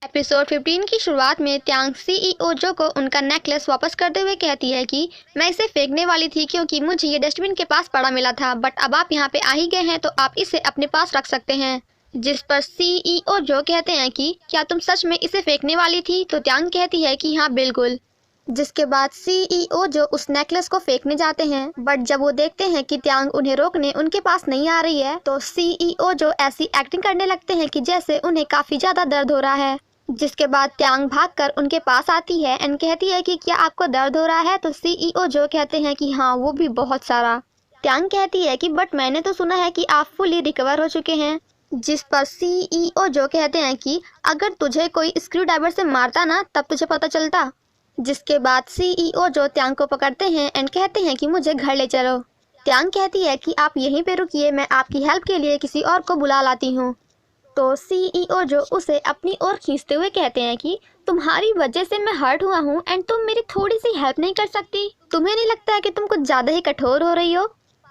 Episode 15 की शुरुआत में त्यांग सीईओ जो को उनका नेकलेस वापस करते हुए कहती है कि मैं इसे फेंकने वाली थी क्योंकि मुझे ये डस्टबिन के पास पड़ा मिला था, बट अब आप यहाँ पे आ ही गए हैं तो आप इसे अपने पास रख सकते हैं। जिस पर सीईओ जो कहते हैं कि क्या तुम सच में इसे फेंकने वाली थी, तो त्यांग कहती है कि हाँ बिल्कुल। जिसके बाद सीईओ जो उस नेकलेस को फेंकने जाते हैं, बट जब वो देखते हैं कि त्यांग उन्हें रोकने उनके पास नहीं आ रही है तो सीईओ जो ऐसी एक्टिंग करने लगते हैं कि जैसे उन्हें काफी ज्यादा दर्द हो रहा है। जिसके बाद त्यांग भागकर उनके पास आती है एंड कहती है कि क्या आपको दर्द हो रहा है, तो सीईओ जो कहते हैं कि हाँ वो भी बहुत सारा। त्यांग कहती है कि बट मैंने तो सुना है कि आप फुली रिकवर हो चुके हैं। जिस पर सीईओ जो कहते हैं कि अगर तुझे कोई स्क्रू ड्राइवर से मारता ना तब तुझे पता चलता। जिसके बाद सीईओ जो त्यांग को पकड़ते हैं एंड कहते हैं कि मुझे घर ले चलो। त्यांग कहती है कि आप यहीं पे रुकिए, मैं आपकी हेल्प के लिए किसी और को बुला लाती हूँ। तो सीईओ जो उसे अपनी ओर खींचते हुए कहते हैं कि तुम्हारी वजह से मैं हर्ट हुआ हूँ एंड तुम मेरी थोड़ी सी हेल्प नहीं कर सकती? तुम्हें नहीं लगता है कि तुम कुछ ज्यादा ही कठोर हो रही हो?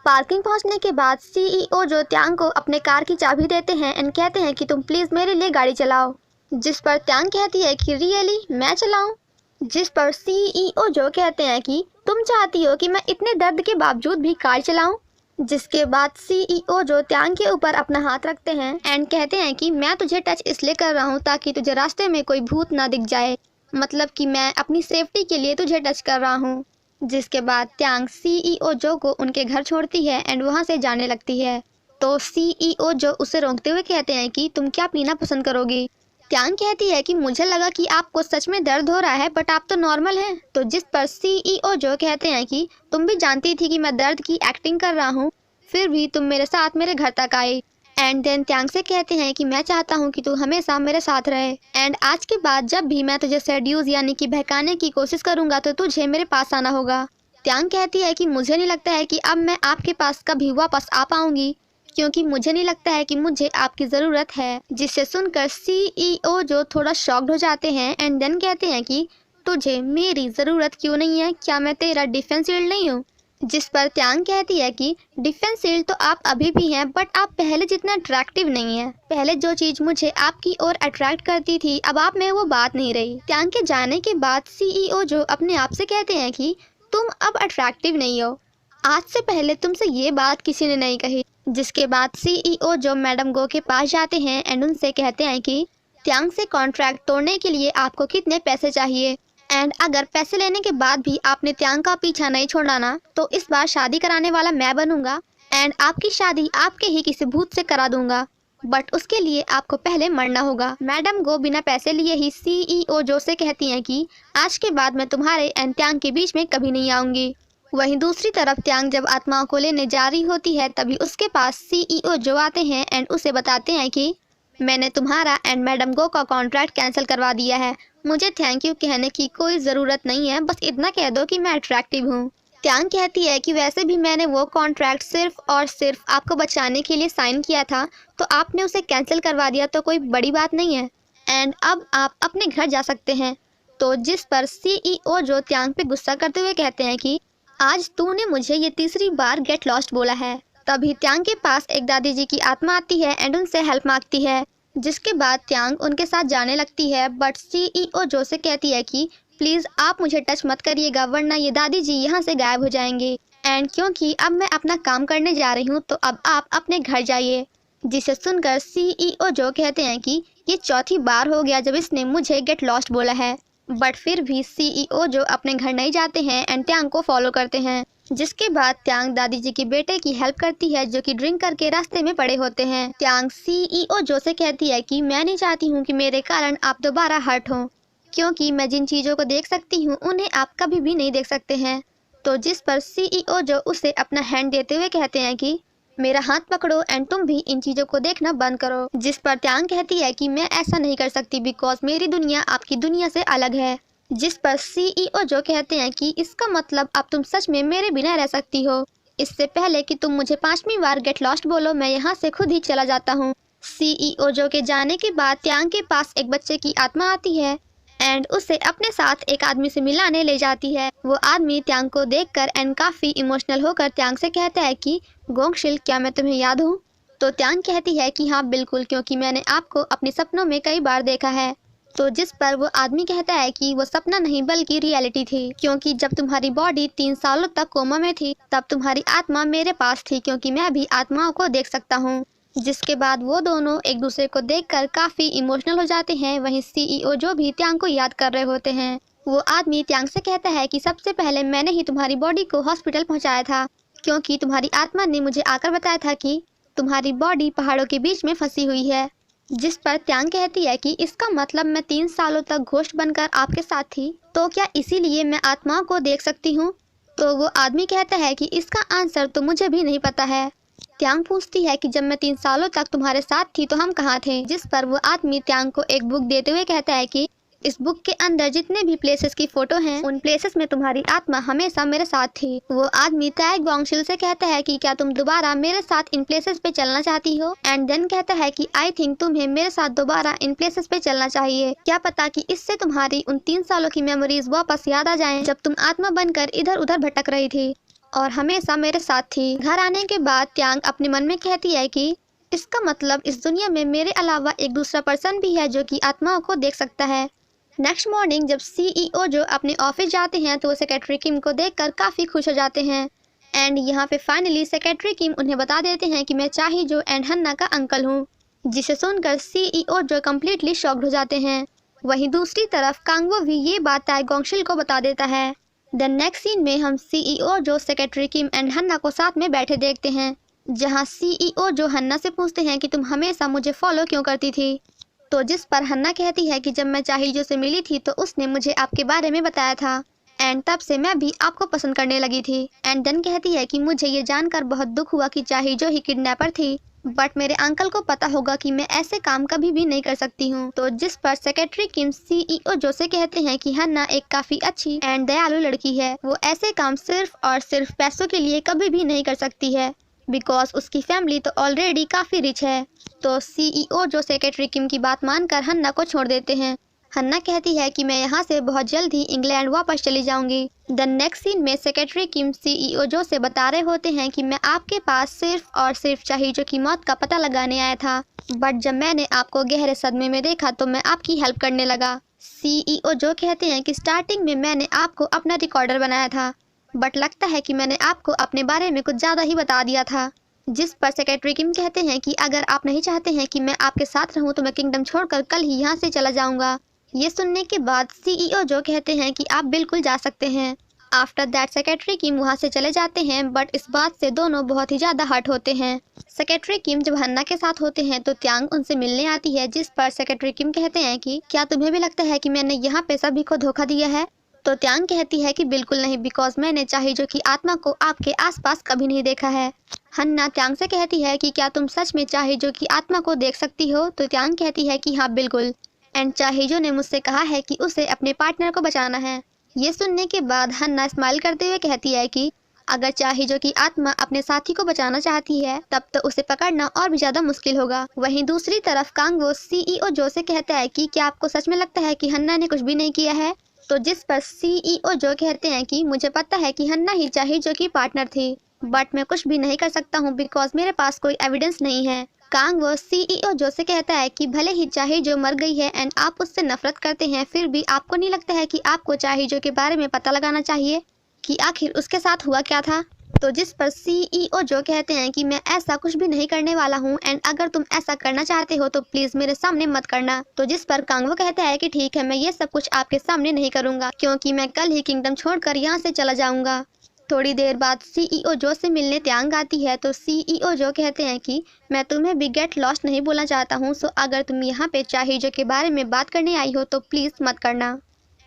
पार्किंग पहुंचने के बाद सीईओ जो त्यांग को अपने कार की चाबी देते हैं एंड कहते हैं कि तुम प्लीज मेरे लिए गाड़ी चलाओ। जिस पर त्यांग कहती है कि रियली मैं चलाऊं? जिस पर सीईओ जो कहते हैं कि तुम चाहती हो कि मैं इतने दर्द के बावजूद भी कार चलाऊं? जिसके बाद सीईओ जो त्यांग के ऊपर अपना हाथ रखते हैं एंड कहते हैं कि मैं तुझे टच इसलिए कर रहा हूँ ताकि तुझे रास्ते में कोई भूत ना दिख जाए, मतलब कि मैं अपनी सेफ्टी के लिए तुझे टच कर रहा हूँ। जिसके बाद त्यांग सीईओ जो को उनके घर छोड़ती है एंड वहाँ से जाने लगती है। तो सीईओ जो उसे रोकते हुए कहते हैं कि तुम क्या पीना पसंद करोगी? त्यांग कहती है कि मुझे लगा कि आपको सच में दर्द हो रहा है, बट आप तो नॉर्मल हैं। तो जिस पर सीईओ जो कहते हैं कि तुम भी जानती थी कि मैं दर्द की एक्टिंग कर रहा हूँ, फिर भी तुम मेरे साथ मेरे घर तक आई। एंड देन त्यांग से कहते हैं कि मैं चाहता हूँ कि तू हमेशा मेरे साथ रहे एंड आज के बाद जब भी मैं तुझे सेड्यूस यानी कि बहकाने की कोशिश करूंगा तो तुझे मेरे पास आना होगा। त्यांग कहती है कि मुझे नहीं लगता है कि अब मैं आपके पास कभी वापस आ पाऊंगी, क्योंकि मुझे नहीं लगता है कि मुझे आपकी ज़रूरत है। जिसे सुनकर सीईओ जो थोड़ा शॉक्ड हो जाते हैं एंड देन कहते हैं कि तुझे मेरी ज़रूरत क्यों नहीं है, क्या मैं तेरा डिफेंस शील्ड नहीं हूँ? जिस पर त्यांग कहती है कि डिफेंस शील्ड तो आप अभी भी हैं, बट आप पहले जितना अट्रैक्टिव नहीं है। पहले जो चीज़ मुझे आपकी ओर अट्रैक्ट करती थी अब आप में वो बात नहीं रही। त्यांग के जाने के बाद सीईओ जो अपने आप से कहते हैं कि तुम अब अट्रैक्टिव नहीं हो, आज से पहले तुमसे ये बात किसी ने नहीं कही। जिसके बाद सीईओ जो मैडम गो के पास जाते हैं एंड उनसे कहते हैं कि त्यांग से कॉन्ट्रैक्ट तोड़ने के लिए आपको कितने पैसे चाहिए, एंड अगर पैसे लेने के बाद भी आपने त्यांग का पीछा नहीं छोड़ा ना तो इस बार शादी कराने वाला मैं बनूंगा एंड आपकी शादी आपके ही किसी भूत से करा दूंगा, बट उसके लिए आपको पहले मरना होगा। मैडम गो बिना पैसे लिए ही सीईओ जो से कहती हैं कि आज के बाद मैं तुम्हारे एंड त्यांग के बीच में कभी नहीं आऊंगी। वहीं दूसरी तरफ त्यांग जब आत्माओं को लेने जा रही होती है तभी उसके पास सीईओ जो आते हैं एंड उसे बताते हैं कि मैंने तुम्हारा एंड मैडम गो का कॉन्ट्रैक्ट कैंसिल करवा दिया है, मुझे थैंक यू कहने की कोई ज़रूरत नहीं है, बस इतना कह दो कि मैं अट्रैक्टिव हूँ। त्यांग कहती है कि वैसे भी मैंने वो कॉन्ट्रैक्ट सिर्फ और सिर्फ आपको बचाने के लिए साइन किया था, तो आपने उसे कैंसिल करवा दिया तो कोई बड़ी बात नहीं है एंड अब आप अपने घर जा सकते हैं। तो जिस पर सीईओ जो त्यांग पे गुस्सा करते हुए कहते हैं कि आज तूने मुझे ये तीसरी बार गेट लॉस्ट बोला है। तभी त्यांग के पास एक दादी जी की आत्मा आती है एंड उनसे हेल्प मांगती है। जिसके बाद त्यांग उनके साथ जाने लगती है, बट सीईओ जो से कहती है कि प्लीज़ आप मुझे टच मत करिएगा वरना ये दादी जी यहाँ से गायब हो जाएंगे एंड क्योंकि अब मैं अपना काम करने जा रही हूँ तो अब आप अपने घर जाइए। जिसे सुनकर सीईओ जो कहते हैं कि ये चौथी बार हो गया जब इसने मुझे गेट लॉस्ट बोला है, बट फिर भी सीईओ जो अपने घर नहीं जाते हैं एंड त्यांग को फॉलो करते हैं। जिसके बाद त्यांग दादी जी के बेटे की हेल्प करती है जो कि ड्रिंक करके रास्ते में पड़े होते हैं। त्यांग सीईओ जो से कहती है कि मैं नहीं चाहती हूँ कि मेरे कारण आप दोबारा हर्ट हों, क्योंकि मैं जिन चीज़ों को देख सकती हूँ उन्हें आप कभी भी नहीं देख सकते हैं। तो जिस पर सीईओ जो उसे अपना हैंड देते हुए कहते हैं कि मेरा हाथ पकड़ो एंड तुम भी इन चीज़ों को देखना बंद करो। जिस पर त्यांग कहती है कि मैं ऐसा नहीं कर सकती बिकॉज मेरी दुनिया आपकी दुनिया से अलग है। जिस पर सीईओ जो कहते हैं कि इसका मतलब अब तुम सच में मेरे बिना रह सकती हो, इससे पहले कि तुम मुझे 5वीं बार गेट लॉस्ट बोलो मैं यहाँ से खुद ही चला जाता हूँ। सीईओ जो के जाने के बाद त्यांग के पास एक बच्चे की आत्मा आती है एंड उसे अपने साथ एक आदमी से मिलाने ले जाती है। वो आदमी त्यांग को देखकर एंड काफ़ी इमोशनल होकर त्यांग से कहता है कि गोंगशिल क्या मैं तुम्हें याद हूँ? तो त्यांग कहती है कि हाँ बिल्कुल, क्योंकि मैंने आपको अपने सपनों में कई बार देखा है। तो जिस पर वो आदमी कहता है कि वो सपना नहीं बल्कि रियलिटी थी, क्योंकि जब तुम्हारी बॉडी 3 सालों तक कोमा में थी तब तुम्हारी आत्मा मेरे पास थी, क्योंकि मैं भी आत्माओं को देख सकता हूँ। जिसके बाद वो दोनों एक दूसरे को देखकर काफी इमोशनल हो जाते हैं। वहीं सीईओ जो भी त्यांग को याद कर रहे होते हैं। वो आदमी त्यांग से कहता है कि सबसे पहले मैंने ही तुम्हारी बॉडी को हॉस्पिटल पहुंचाया था, क्योंकि तुम्हारी आत्मा ने मुझे आकर बताया था कि तुम्हारी बॉडी पहाड़ों के बीच में फंसी हुई है। जिस पर त्यांग कहती है कि इसका मतलब मैं 3 सालों तक घोस्ट बनकर आपके साथ थी, तो क्या इसीलिए मैं आत्माओं को देख सकती हूँ? तो वो आदमी कहता है कि इसका आंसर तो मुझे भी नहीं पता है। त्यांग पूछती है कि जब मैं 3 सालों तक तुम्हारे साथ थी तो हम कहाँ थे? जिस पर वो आदमी त्यांग को एक बुक देते हुए कहता है कि इस बुक के अंदर जितने भी प्लेसेस की फोटो हैं, उन प्लेसेस में तुम्हारी आत्मा हमेशा मेरे साथ थी। वो आदमी ताएक वांगशिल से कहता है कि क्या तुम दोबारा मेरे साथ इन प्लेसेस पे चलना चाहती हो? एंड देन कहता है कि आई थिंक तुम्हें मेरे साथ दोबारा इन प्लेसेस पे चलना चाहिए। क्या पता कि इससे तुम्हारी उन 3 सालों की मेमोरीज वापस याद आ जाएं, जब तुम आत्मा बनकर इधर उधर भटक रही थी और हमेशा मेरे साथ थी। घर आने के बाद त्यांग अपने मन में कहती है कि इसका मतलब इस दुनिया में मेरे अलावा एक दूसरा पर्सन भी है जो कि आत्माओं को देख सकता है। नेक्स्ट मॉर्निंग जब सीईओ जो अपने ऑफिस जाते हैं तो वो सेक्रेटरी किम को देखकर काफ़ी खुश हो जाते हैं। एंड यहाँ पे फाइनली सेक्रेटरी किम उन्हें बता देते हैं कि मैं चाही जो एंड हन्ना का अंकल हूँ, जिसे सुनकर सीईओ जो कम्प्लीटली शॉक्ड हो जाते हैं। वहीं दूसरी तरफ कांगवो भी ये बात ताएक वांगशिल को बता देता है। द नेक्स्ट सीन में हम सीईओ जो सेक्रेटरी किम एंड हन्ना को साथ में बैठे देखते हैं, जहाँ सीईओ जो हन्ना से पूछते हैं कि तुम हमेशा मुझे फॉलो क्यों करती थी? तो जिस पर हन्ना कहती है कि जब मैं चाहिजो से मिली थी तो उसने मुझे आपके बारे में बताया था एंड तब से मैं भी आपको पसंद करने लगी थी। एंड देन कहती है कि मुझे ये जानकर बहुत दुख हुआ कि चाहिजो ही किडनैपर थी, बट मेरे अंकल को पता होगा कि मैं ऐसे काम कभी भी नहीं कर सकती हूँ। तो जिस पर सेक्रेटरी किम सीईओ जो से कहते हैं कि हन्ना एक काफी अच्छी एंड दयालु लड़की है, वो ऐसे काम सिर्फ और सिर्फ पैसों के लिए कभी भी नहीं कर सकती है, बिकॉज उसकी फैमिली तो ऑलरेडी काफ़ी रिच है। तो सीईओ जो सेक्रेटरी किम की बात मानकर हन्ना को छोड़ देते हैं। हन्ना कहती है कि मैं यहाँ से बहुत जल्द ही इंग्लैंड वापस चली जाऊंगी। द नेक्स्ट सीन में सेक्रेटरी किम सीईओ जो से बता रहे होते हैं कि मैं आपके पास सिर्फ और सिर्फ चाहिजो की मौत का पता लगाने आया था, बट जब मैंने आपको गहरे सदमे में देखा तो मैं आपकी हेल्प करने लगा। सीईओ जो कहते हैं कि स्टार्टिंग में मैंने आपको अपना रिकॉर्डर बनाया था, बट लगता है कि मैंने आपको अपने बारे में कुछ ज़्यादा ही बता दिया था। जिस पर सेक्रेटरी किम कहते हैं कि अगर आप नहीं चाहते हैं कि मैं आपके साथ रहूं तो मैं किंगडम छोड़कर कल ही यहाँ से चला जाऊंगा। ये सुनने के बाद सीईओ जो कहते हैं कि आप बिल्कुल जा सकते हैं। आफ्टर दैट सेक्रेटरी किम वहाँ से चले जाते हैं, बट इस बात से दोनों बहुत ही ज़्यादा हर्ट होते हैं। सेक्रेटरी किम जब हन्ना के साथ होते हैं तो त्यांग उनसे मिलने आती है, जिस पर सेक्रेटरी किम कहते हैं कि क्या तुम्हें भी लगता है कि मैंने यहाँ पे सभी को धोखा दिया है? तो त्यांग कहती है कि बिल्कुल नहीं, बिकॉज मैंने चाहिजो की आत्मा को आपके आसपास कभी नहीं देखा है। हन्ना त्यांग से कहती है कि क्या तुम सच में चाहिजो की आत्मा को देख सकती हो? तो त्यांग कहती है कि हाँ बिल्कुल, एंड चाहिजो ने मुझसे कहा है कि उसे अपने पार्टनर को बचाना है। ये सुनने के बाद हन्ना स्माइल करते हुए कहती है कि अगर चाहिजो की आत्मा अपने साथी को बचाना चाहती है तब तो उसे पकड़ना और भी ज्यादा मुश्किल होगा। वहीं दूसरी तरफ कांगवो सीईओ जो से कहता है कि क्या आपको सच में लगता है कि हन्ना ने कुछ भी नहीं किया है? तो जिस पर सीईओ जो कहते हैं कि मुझे पता है कि हन्ना ही चाहिजो की पार्टनर थी, बट मैं कुछ भी नहीं कर सकता हूँ बिकॉज मेरे पास कोई एविडेंस नहीं है। कांगवो सीईओ जो से कहता है कि भले ही चाहिजो मर गई है एंड आप उससे नफरत करते हैं, फिर भी आपको नहीं लगता है कि आपको चाहिजो के बारे में पता लगाना चाहिए कि आखिर उसके साथ हुआ क्या था? तो जिस पर सीईओ जो कहते हैं कि मैं ऐसा कुछ भी नहीं करने वाला हूँ एंड अगर तुम ऐसा करना चाहते हो तो प्लीज मेरे सामने मत करना। तो जिस पर कांगवो कहता है कि ठीक है, मैं ये सब कुछ आपके सामने नहीं करूँगा क्योंकि मैं कल ही किंगडम छोड़कर यहाँ से चला जाऊँगा। थोड़ी देर बाद सीईओ जो से मिलने त्यांग आती है, तो सीईओ जो कहते हैं कि मैं तुम्हें भी गेट लॉस्ट नहीं बोलना चाहता हूँ, सो अगर तुम यहाँ पे चाहिजो के बारे में बात करने आई हो तो प्लीज मत करना।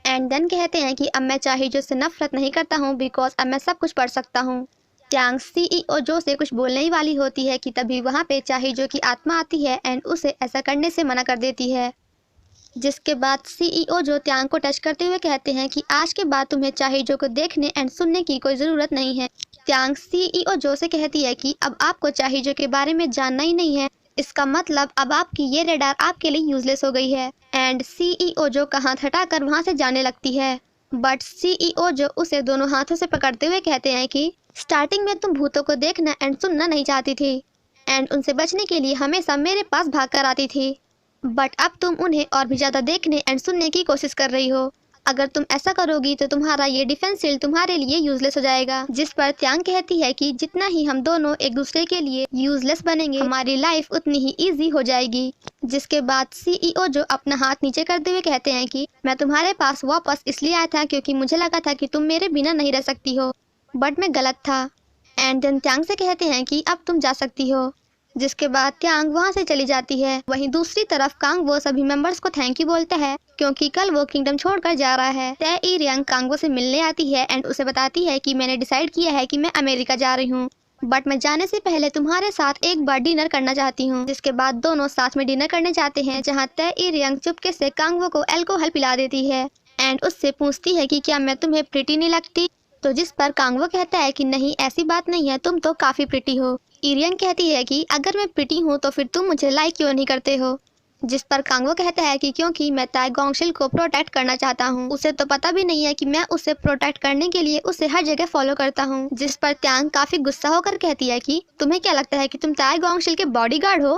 एंड देन कहते हैं कि अब मैं चाहिजो से नफरत नहीं करता हूँ बिकॉज अब मैं सब कुछ पढ़ सकता हूँ। त्यांग सीईओ जो से कुछ बोलने ही वाली होती है कि तभी वहाँ पे चाहिजो की आत्मा आती है एंड उसे ऐसा करने से मना कर देती है। जिसके बाद सीईओ जो त्यांग को टच करते हुए कहते हैं कि आज के बाद तुम्हें चाहिजो को देखने एंड सुनने की कोई ज़रूरत नहीं है। त्यांग सीईओ जो से कहती है कि अब आपको चाहिजो के बारे में जानना ही नहीं है, इसका मतलब अब आपकी ये रेडार आपके लिए यूजलेस हो गई है। एंड सीईओ जो का हाथ हटाकर वहाँ से जाने लगती है, बट सीईओ जो उसे दोनों हाथों से पकड़ते हुए कहते हैं कि स्टार्टिंग में तुम भूतों को देखना एंड सुनना नहीं चाहती थी एंड उनसे बचने के लिए हमेशा मेरे पास भाग कर आती थी, बट अब तुम उन्हें और भी ज्यादा देखने एंड सुनने की कोशिश कर रही हो। अगर तुम ऐसा करोगी तो तुम्हारा ये डिफेंस शील्ड तुम्हारे लिए यूजलेस हो जाएगा। जिस पर त्यांग कहती है कि जितना ही हम दोनों एक दूसरे के लिए यूजलेस बनेंगे, हमारी लाइफ उतनी ही इजी हो जाएगी। जिसके बाद सीईओ जो अपना हाथ नीचे करते हुए कहते हैं कि मैं तुम्हारे पास वापस इसलिए आया था क्योंकि मुझे लगा था कि तुम मेरे बिना नहीं रह सकती हो, बट मैं गलत था। एंड देन त्यांग से कहते हैं कि अब तुम जा सकती हो। जिसके बाद त्यांग वहां से चली जाती है। वहीं दूसरी तरफ कांग वो सभी मेंबर्स को थैंक यू बोलता है क्योंकि कल वो किंगडम छोड़कर जा रहा है। तय ई रियांग कांगवो से मिलने आती है एंड उसे बताती है कि मैंने डिसाइड किया है कि मैं अमेरिका जा रही हूँ, बट मैं जाने से पहले तुम्हारे साथ एक बार डिनर करना चाहती हूँ। जिसके बाद दोनों साथ में डिनर करने जाते हैं, जहाँ तय ई रियांग चुपके से कांगवो को अल्कोहल पिला देती है एंड उससे पूछती है कि क्या मैं तुम्हें प्रिटी नहीं लगती। तो जिस पर कांगवो कहता है कि नहीं, ऐसी बात नहीं है, तुम तो काफी प्रिटी हो। इरियन कहती है कि अगर मैं प्रिटी हूँ तो फिर तुम मुझे लाइक क्यों नहीं करते हो। जिस पर कांगवो कहता है कि क्योंकि मैं ताई गोंगशिल को प्रोटेक्ट करना चाहता हूँ। उसे तो पता भी नहीं है कि मैं उसे प्रोटेक्ट करने के लिए उसे हर जगह फॉलो करता हूँ। जिस पर त्यांग काफी गुस्सा होकर कहती है कि तुम्हें क्या लगता है कि तुम ताई गोंगशिल के बॉडीगार्ड हो।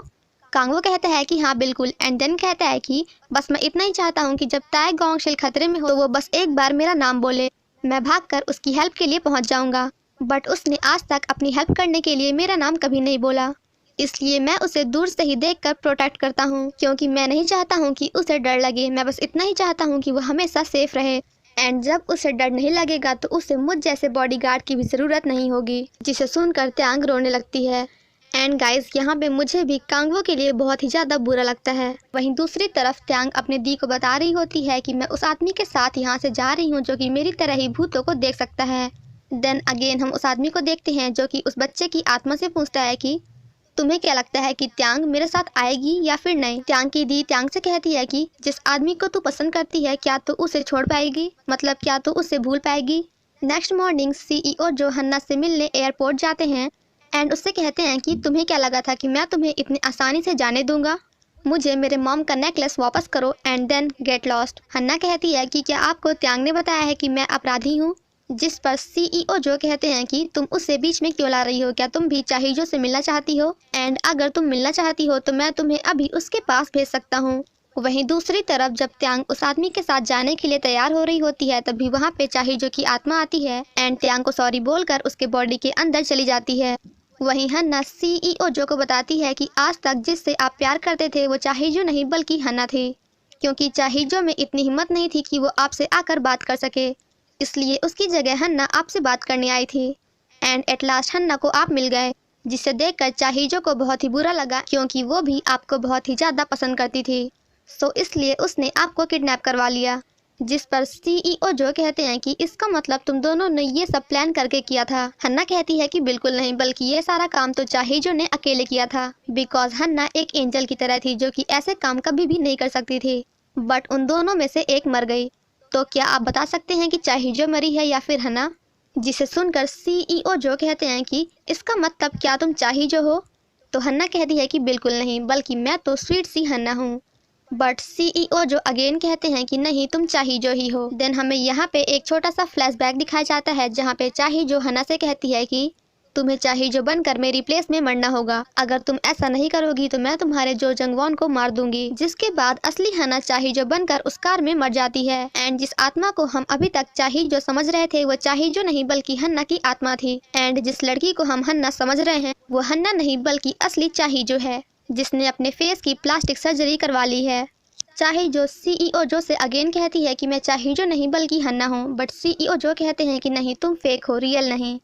कांगवो कहता है कि हाँ बिल्कुल, एंड देन कहता है कि बस मैं इतना ही चाहता हूँ कि जब ताई गोंगशिल खतरे में हो तो वो बस एक बार मेरा नाम बोले, मैं भागकर उसकी हेल्प के लिए पहुंच जाऊंगा। बट उसने आज तक अपनी हेल्प करने के लिए मेरा नाम कभी नहीं बोला, इसलिए मैं उसे दूर से ही देखकर प्रोटेक्ट करता हूँ क्योंकि मैं नहीं चाहता हूँ कि उसे डर लगे। मैं बस इतना ही चाहता हूँ कि वो हमेशा सेफ रहे एंड जब उसे डर नहीं लगेगा तो उसे मुझ जैसे बॉडीगार्ड की भी ज़रूरत नहीं होगी। जिसे सुनकर त्यांग रोने लगती है। एंड गाइस, यहाँ पे मुझे भी कांगवो के लिए बहुत ही ज़्यादा बुरा लगता है। वहीं दूसरी तरफ त्यांग अपने दी को बता रही होती है कि मैं उस आदमी के साथ यहाँ से जा रही हूँ जो कि मेरी तरह ही भूतों को देख सकता है। देन अगेन हम उस आदमी को देखते हैं जो कि उस बच्चे की आत्मा से पूछता है कि तुम्हें क्या लगता है कि त्यांग मेरे साथ आएगी या फिर नहीं। त्यांग की दी त्यांग से कहती है कि जिस आदमी को तू पसंद करती है क्या तू उसे छोड़ पाएगी, मतलब क्या तू उसे भूल पाएगी। नेक्स्ट मॉर्निंग सीईओ जो हन्ना से मिलने एयरपोर्ट जाते हैं एंड उससे कहते हैं कि तुम्हें क्या लगा था कि मैं तुम्हें इतनी आसानी से जाने दूंगा, मुझे मेरे मॉम का नेकलेस वापस करो एंड देन गेट लॉस्ट। हन्ना कहती है कि क्या आपको त्यांग ने बताया है कि मैं अपराधी हूँ। जिस पर सीईओ जो कहते हैं कि तुम उससे बीच में क्यों ला रही हो, क्या तुम भी चाहिजो से मिलना चाहती हो, एंड अगर तुम मिलना चाहती हो तो मैं तुम्हें अभी उसके पास भेज सकता हूँ। वहीं दूसरी तरफ जब त्यांग उस आदमी के साथ जाने के लिए तैयार हो रही होती है तभी वहाँ पे चाहिजो की आत्मा आती है एंड त्यांग को सॉरी बोलकर उसके बॉडी के अंदर चली जाती है। वहीं हन्ना सीईओ जो को बताती है कि आज तक जिससे आप प्यार करते थे वो चाहिजो नहीं बल्कि हन्ना थी, क्योंकि चाहिजो में इतनी हिम्मत नहीं थी कि वो आपसे आकर बात कर सके, इसलिए उसकी जगह हन्ना आपसे बात करने आई थी। एंड एट लास्ट हन्ना को आप मिल गए, जिसे देखकर चाहिजो को बहुत ही बुरा लगा क्योंकि वो भी आपको बहुत ही ज़्यादा पसंद करती थी, सो इसलिए उसने आपको किडनैप करवा लिया। जिस पर सीईओ जो कहते हैं कि इसका मतलब तुम दोनों ने ये सब प्लान करके किया था। हन्ना कहती है कि बिल्कुल नहीं, बल्कि ये सारा काम तो चाहिजो ने अकेले किया था, बिकॉज हन्ना एक एंजल की तरह थी जो कि ऐसे काम कभी भी नहीं कर सकती थी, बट उन दोनों में से एक मर गई। तो क्या आप बता सकते हैं कि चाहिजो मरी है या फिर हन्ना। जिसे सुनकर सीईओ जो कहते हैं कि इसका मतलब क्या तुम चाहिजो हो। तो हन्ना कहती है कि बिल्कुल नहीं, बल्कि मैं तो स्वीट सी हन्ना हूँ। बट सीईओ जो अगेन कहते हैं कि नहीं, तुम चाहिजो ही हो। देन हमें यहाँ पे एक छोटा सा फ्लैशबैक दिखाया जाता है जहाँ पे चाहिजो हन्ना से कहती है कि तुम्हें चाहिजो बनकर मेरी प्लेस में मरना होगा, अगर तुम ऐसा नहीं करोगी तो मैं तुम्हारे जो जंगवॉन को मार दूंगी। जिसके बाद असली हन्ना चाहिजो बनकर उस कार में मर जाती है एंड जिस आत्मा को हम अभी तक चाहिजो समझ रहे थे वो चाहिजो नहीं बल्कि हन्ना की आत्मा थी। एंड जिस लड़की को हम हन्ना समझ रहे हैं वो हन्ना नहीं बल्कि असली चाहिजो है, जिसने अपने फेस की प्लास्टिक सर्जरी करवा ली है। चाहिजो सीईओ जो से अगेन कहती है कि मैं चाहिजो नहीं बल्कि हन्ना हूँ, बट सीईओ जो कहते हैं कि नहीं, तुम फेक हो, रियल नहीं।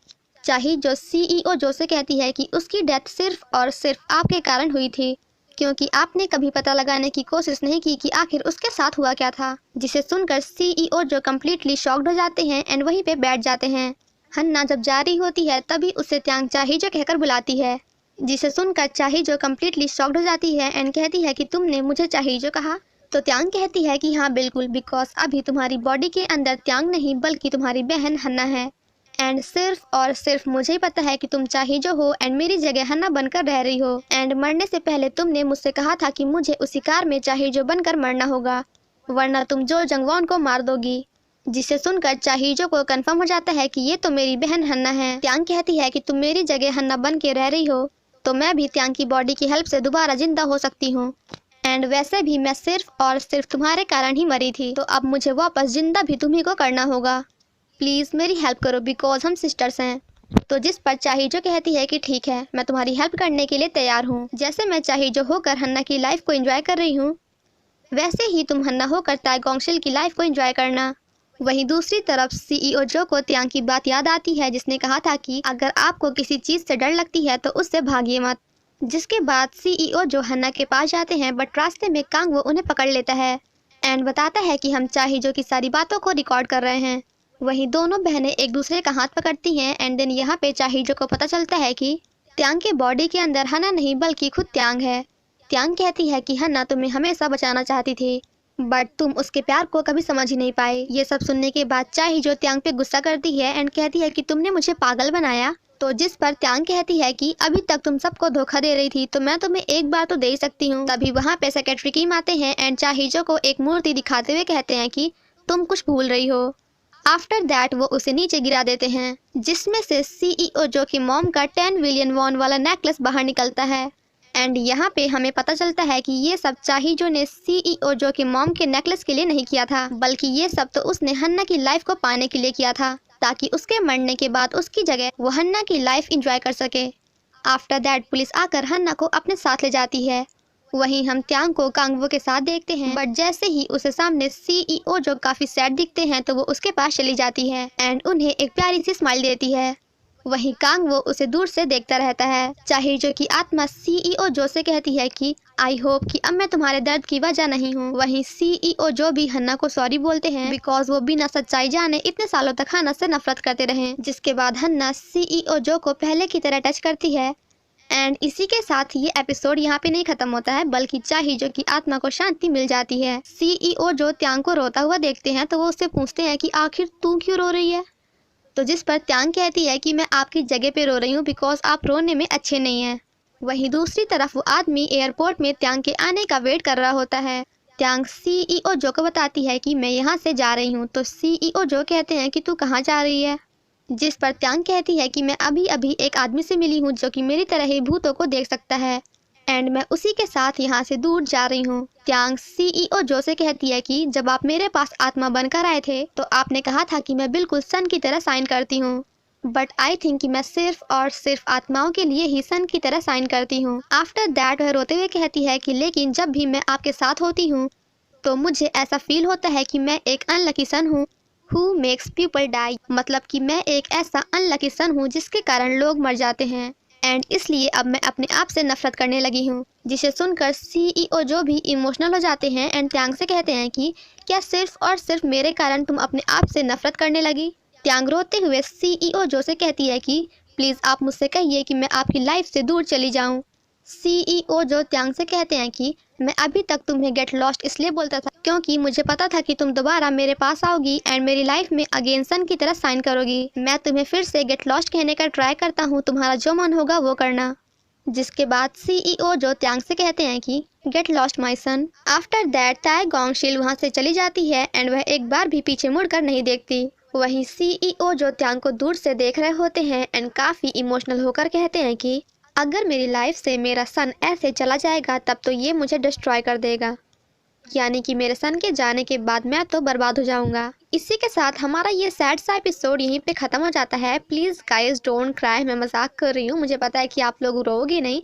चाहिजो सीईओ जो से कहती है कि उसकी डेथ सिर्फ और सिर्फ आपके कारण हुई थी, क्योंकि आपने कभी पता लगाने की कोशिश नहीं की कि आखिर उसके साथ हुआ क्या था। जिसे सुनकर सीईओ जो कम्प्लीटली शॉक्ड हो जाते हैं एंड वहीं पे बैठ जाते हैं। हन्ना जब जा रही होती है तभी उसे त्यांग चाहिजो कहकर बुलाती है, जिसे सुनकर चाहिजो कम्प्लीटली शॉक्ड हो जाती है एंड कहती है कि तुमने मुझे चाहिजो कहा। तो त्यांग कहती है कि हाँ बिल्कुल, बिकॉज अभी तुम्हारी बॉडी के अंदर त्यांग नहीं बल्कि तुम्हारी बहन हन्ना है एंड सिर्फ और सिर्फ मुझे ही पता है कि तुम चाहिजो हो एंड मेरी जगह हन्ना बनकर रह रही हो। एंड मरने से पहले तुमने मुझसे कहा था कि मुझे उसी कार में चाहिजो बनकर मरना होगा, वरना तुम जो जंगवॉन को मार दोगी। जिसे सुनकर चाहिजो को कंफर्म हो जाता है कि ये तो मेरी बहन हन्ना है। त्यांग कहती है कि तुम मेरी जगह हन्ना बन के रह रही हो तो मैं भी त्यांग की बॉडी की हेल्प से दोबारा जिंदा हो सकती हूँ। एंड एंड वैसे भी मैं सिर्फ और सिर्फ तुम्हारे कारण ही मरी थी, तो अब मुझे वापस जिंदा भी तुम्ही को करना होगा। प्लीज़ मेरी हेल्प करो बिकॉज हम सिस्टर्स हैं। तो जिस पर चाहिजो कहती है कि ठीक है, मैं तुम्हारी हेल्प करने के लिए तैयार हूँ। जैसे मैं चाहिजो होकर हन्ना की लाइफ को एंजॉय कर रही हूँ, वैसे ही तुम हन्ना होकर ताएगोंगशिल की लाइफ को एंजॉय करना। वहीं दूसरी तरफ सीईओ जो को त्यांग की बात याद आती है, जिसने कहा था कि अगर आपको किसी चीज़ से डर लगती है तो उससे भागिए मत। जिसके बाद सीईओ जो हन्ना के पास जाते हैं, बट रास्ते में कांग वो उन्हें पकड़ लेता है एंड बताता है कि हम चाहिजो की सारी बातों को रिकॉर्ड कर रहे हैं। वहीं दोनों बहनें एक दूसरे का हाथ पकड़ती हैं एंड देन यहाँ पे चाहिजो को पता चलता है कि त्यांग के बॉडी के अंदर हन्ना नहीं बल्कि खुद त्यांग है। त्यांग कहती है कि हन्ना तुम्हें हमेशा बचाना चाहती थी, बट तुम उसके प्यार को कभी समझ ही नहीं पाए। ये सब सुनने के बाद चाहिजो त्यांग पे गुस्सा करती है एंड कहती है कि तुमने मुझे पागल बनाया। तो जिस पर त्यांग कहती है कि अभी तक तुम सबको धोखा दे रही थी, तो मैं तुम्हें एक बार तो दे ही सकती हूँ। तभी वहाँ पे सेक्रेटरी किम आते हैं एंड चाहिजो को एक मूर्ति दिखाते हुए कहते हैं कि तुम कुछ भूल रही हो। आफ्टर दैट वो उसे नीचे गिरा देते हैं, जिसमें से सीईओ जो की मॉम का 10 बिलियन वॉन वाला नेकलेस बाहर निकलता है। एंड यहाँ पे हमें पता चलता है कि ये सब चाहिजो ने सीईओ जो की मॉम के नेकलेस के लिए नहीं किया था, बल्कि ये सब तो उसने हन्ना की लाइफ को पाने के लिए किया था, ताकि उसके मरने के बाद उसकी जगह वो हन्ना की लाइफ एंजॉय कर सके। आफ्टर दैट पुलिस आकर हन्ना को अपने साथ ले जाती है। वहीं हम त्यांग को कांगवो के साथ देखते हैं, बट जैसे ही उसे सामने सीईओ जो काफी सैड दिखते हैं, तो वो उसके पास चली जाती है एंड उन्हें एक प्यारी सी स्माइल देती है। वहीं कांगवो उसे दूर से देखता रहता है। चाहिजो की आत्मा सीईओ जो से कहती है कि आई होप कि अब मैं तुम्हारे दर्द की वजह नहीं हूँ। वहीं सीईओ जो भी हन्ना को सॉरी बोलते हैं, बिकॉज वो बिना सच्चाई जाने इतने सालों तक हन्ना से नफरत करते रहे। जिसके बाद हन्ना सीईओ जो को पहले की तरह टच करती है एंड इसी के साथ ये एपिसोड यहाँ पे नहीं खत्म होता है, बल्कि चाहिजो की आत्मा को शांति मिल जाती है। सीईओ जो त्यांग को रोता हुआ देखते हैं, तो वो उससे पूछते हैं कि आखिर तू क्यों रो रही है। तो जिस पर त्यांग कहती है कि मैं आपकी जगह पे रो रही हूँ बिकॉज आप रोने में अच्छे नहीं हैं। वहीं दूसरी तरफ वो आदमी एयरपोर्ट में त्यांग के आने का वेट कर रहा होता है। त्यांग सीईओ जो को बताती है कि मैं यहाँ से जा रही हूँ, तो सीईओ जो कहते हैं कि तू कहाँ जा रही है। जिस पर त्यांग कहती है कि मैं अभी अभी एक आदमी से मिली हूँ जो कि मेरी तरह ही भूतों को देख सकता है एंड मैं उसी के साथ यहाँ से दूर जा रही हूँ। त्यांग सीईओ जो से कहती है कि जब आप मेरे पास आत्मा बनकर आए थे, तो आपने कहा था कि मैं बिल्कुल सन की तरह साइन करती हूँ, बट आई थिंक कि मैं सिर्फ और सिर्फ आत्माओं के लिए ही सन की तरह साइन करती हूँ। आफ्टर दैट वह रोते हुए कहती है कि लेकिन जब भी मैं आपके साथ होती हूँ, तो मुझे ऐसा फील होता है कि मैं एक अनलकी सन हूँ हु मेक्स पीपल डाई, मतलब कि मैं एक ऐसा अनलकी सन हूँ जिसके कारण लोग मर जाते हैं एंड इसलिए अब मैं अपने आप से नफरत करने लगी हूँ। जिसे सुनकर सीईओ जो भी इमोशनल हो जाते हैं एंड त्यांग से कहते हैं कि क्या सिर्फ और सिर्फ मेरे कारण तुम अपने आप से नफरत करने लगी। त्यांग रोते हुए सीईओ जो से कहती है कि प्लीज़ आप मुझसे कहिए कि मैं आपकी लाइफ से दूर चली जाऊँ। सीईओ जो त्यांग से कहते हैं कि मैं अभी तक तुम्हें गेट लॉस्ट इसलिए बोलता था क्योंकि मुझे पता था कि तुम दोबारा मेरे पास आओगी एंड मेरी लाइफ में अगेन सन की तरह साइन करोगी। मैं तुम्हें फिर से गेट लॉस्ट कहने का ट्राई करता हूँ, तुम्हारा जो मन होगा वो करना। जिसके बाद सीईओ जो त्यांग से कहते हैं कि get lost my son. After that ताएगोंगशिल वहाँ से चली जाती है एंड वह एक बार भी पीछे मुड़कर नहीं देखती। वहीं सीईओ जो त्यांग को दूर से देख रहे होते हैं एंड काफ़ी इमोशनल होकर कहते हैं कि अगर मेरी लाइफ से मेरा सन ऐसे चला जाएगा तब तो ये मुझे डिस्ट्रॉय कर देगा, यानी कि मेरे सन के जाने के बाद मैं तो बर्बाद हो जाऊंगा। इसी के साथ हमारा ये सैड सा एपिसोड यहीं पे ख़त्म हो जाता है। प्लीज़ गाइस डोंट क्राई, मैं मजाक कर रही हूँ, मुझे पता है कि आप लोग रोओगे नहीं।